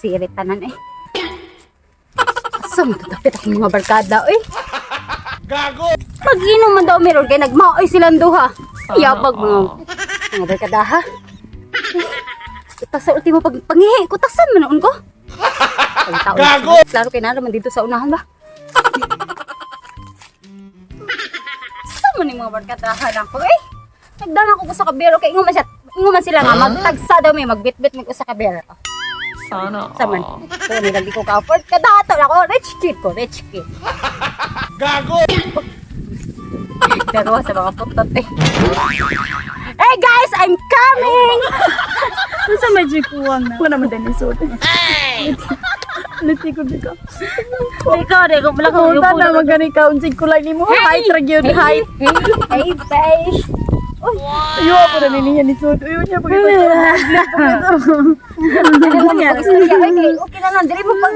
sirit tanan eh. Asa mo tutapit akong mga barkada eh. Gago! Mag-inom man daw meron kay nagmaoy silang duha. Yabag mga barkada ha. Ipasa ultimo pangihi ko tasan man noon ko. Gago! Klaro kay naman dito sa unahan ba. Sama ni mga barkadahan ako eh. Nagdang ako sa kabero kay inguman sila nga magtagsa daw may magbitbit mo ko sa kabero. Sana. Saman. So nilagi ko ka-afford kadato ako rich kid. Gago! Pero sa mga putot eh. Hey guys, I'm coming! Sa magic wand na. Wala naman din isot. Liti ko dito. Ikaw, di ko pala kung Puta na magani ka. Unsig ko lang ni mo. Height ra gyud height. Hey, besh! Ayo ako na niniya ni Sod. Ayo niya pagkita. Ano mo istorya? Okay na lang, dili mo pag...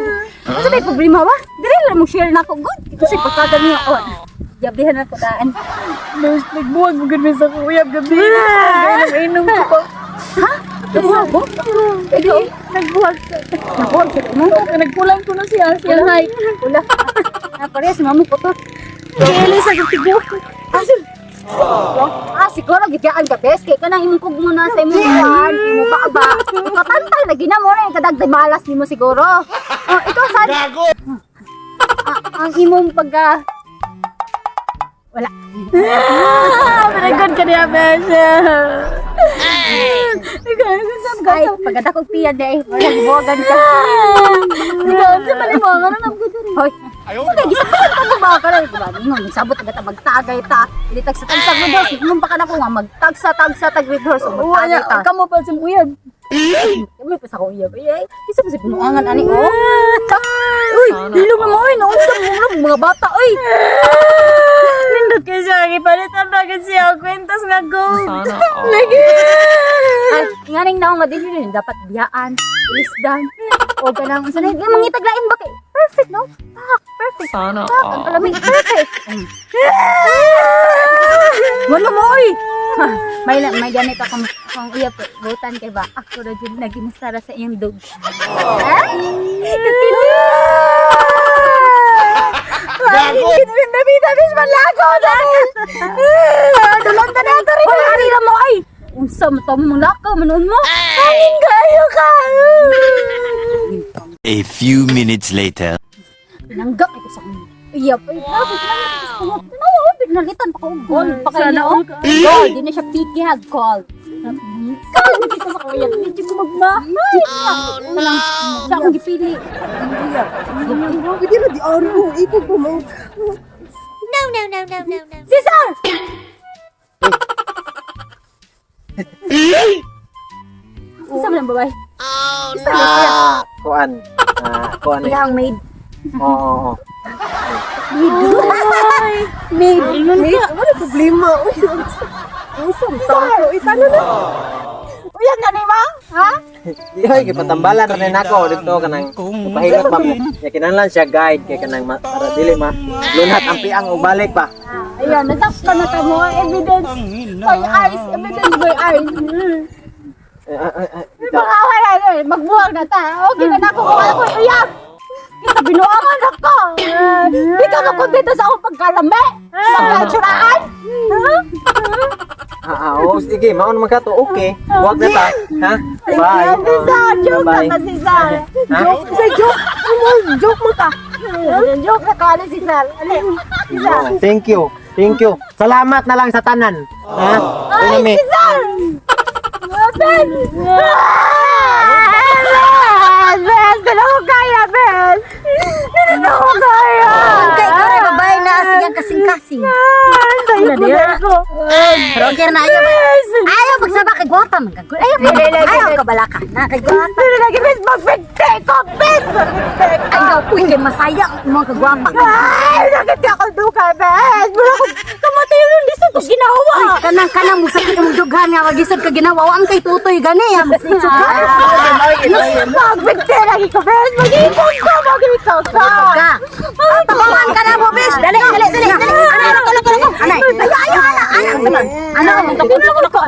Ano may problema ba? Dili lang mo share na ako. Good. Kasi pagkagal niya, yabihan ako daan. Nagbuwag mo gano'n sa kuyab gabi. Nag-inom ko pa. Ha? Nagbuwag mo? Ikaw? Nagbuwag sa... Nagbuwag sa mo? Nagkulang ko na siya. Siya height. Wala. Parehas, mami ko to. Kaya sa gatigo. Siguro gityaan ka, bes. Kaya ka nang imong kog muna sa imong buwan. Imo ba? Katantang na ginamo na yung kadagdag malas ni mo siguro. Ikaw, saan? Gago! Ang imong pagka... Wala. Managod ka niya, Besha. Ay, pagkadakog piyan na eh. Wala, gibuwagan ka. Ikaw, sa palimongan na nabgudur. Hoy, Ayaw okay, gisabihan ka mo ba ka rin? Diba, ningon, sabot agad ang magtagay ta. Hindi tagsa-tagsag mo dos. Nung pa ka na ko nga, magtagsa-tagsa tag-red horse. Magtagay ta. Kamu pa sa uyab. Kami pa sa kuya. Ay, isa pa si pinuangan, ani, oh. Uy, lilo mo, oy. Noon sa mga bata, oy. Nindot kayo siya. Ipalitan na agad siya. Kwentas nga go. Sana. Ay, nganing na nga din yun. Dapat biyaan, ilisdan. O ka nang, sanay, mangitaglain ba kay? Perfect, no? Perfect. Sana. Ang kalamig, perfect. Wala mo, oy. May ganit akong iya po. Butan kay ba? Ako na dyan naginisara sa iyong dog. Gago! Nabitamis man lako dahil. Dalon ka na ito rin. Wala kanila mo, ay. Unsa mo to mo lakaw, manuon mo. Kaming kayo ka. A few minutes later. Pinanggap ko sa kanya. Iya pa, bakit naman tanawa, pinalitan pa ko gold pa kayo. Sana all ka. Gold, di na siya picky ha, gold. Gold, dito sa kuya, medyo ko magmahal. Walang, siya akong gipili. Pwede na di aro. Ikaw pa mo. Cesar! Isa mo lang babae? Kuan. Kuan. Ilang maid. Oo. Maid. Ingon ka. Ano problema? Usong tao. Itano na. Uy, ang ganay mo? Ha? Yoy, kipatambalan na rin ako dito kanang pahingot pa mo. Ya kinahanglan siya guide kay kanang para dili ma lunhat ang piang ug balik pa. Ayan, nasaktan na ka mo. Evidence by eyes. Evidence by eyes. Mga wala na. Magbuwag na ta. Okay na ako kung ako. Uyab! Kita binuangan ako. Di ka nakuntento sa akong pagkalame. Pagkatsuraan. Oo, sige, mao naman ka to. Okay. Wag na ta. Ha? Bye. Cesar, joke Bye. na ka, Cesar. Ha? Joke mo ka. Joke na ka, ano, Cesar? Cesar. Thank you. Thank you. Salamat na lang sa tanan. Ha? Ay, Dinami. Cesar! Ben! Bes! Dala ko kaya, Bes! Dala ko kaya! Kay ko rin, babae na sigang kasing-kasing. Sa'yo ko na ako. Roger na ayaw. Ayaw, magsama kay Gwapa. Ayaw ka balaka. Na kay Gwapa. Dili lagi, Bes! Mag-fake ko, Bes! Ayaw, pwede masaya mga kagwapa. Ay, nakit ka ako duka, Bes! Mula ko, kamatay yung lisod ko ginawa. Kanang mo sakit ang dughan nga, wag-isod ka ginawa. Ang kay tutoy gani. Mag-fake lagi ka, Bes! Mag-ipon ko, mag-ikaw ka. Tabangan ka na mo, Bes! Dali. Anay, ayaw, anak. Anak, sama. Anak, magtapon ko.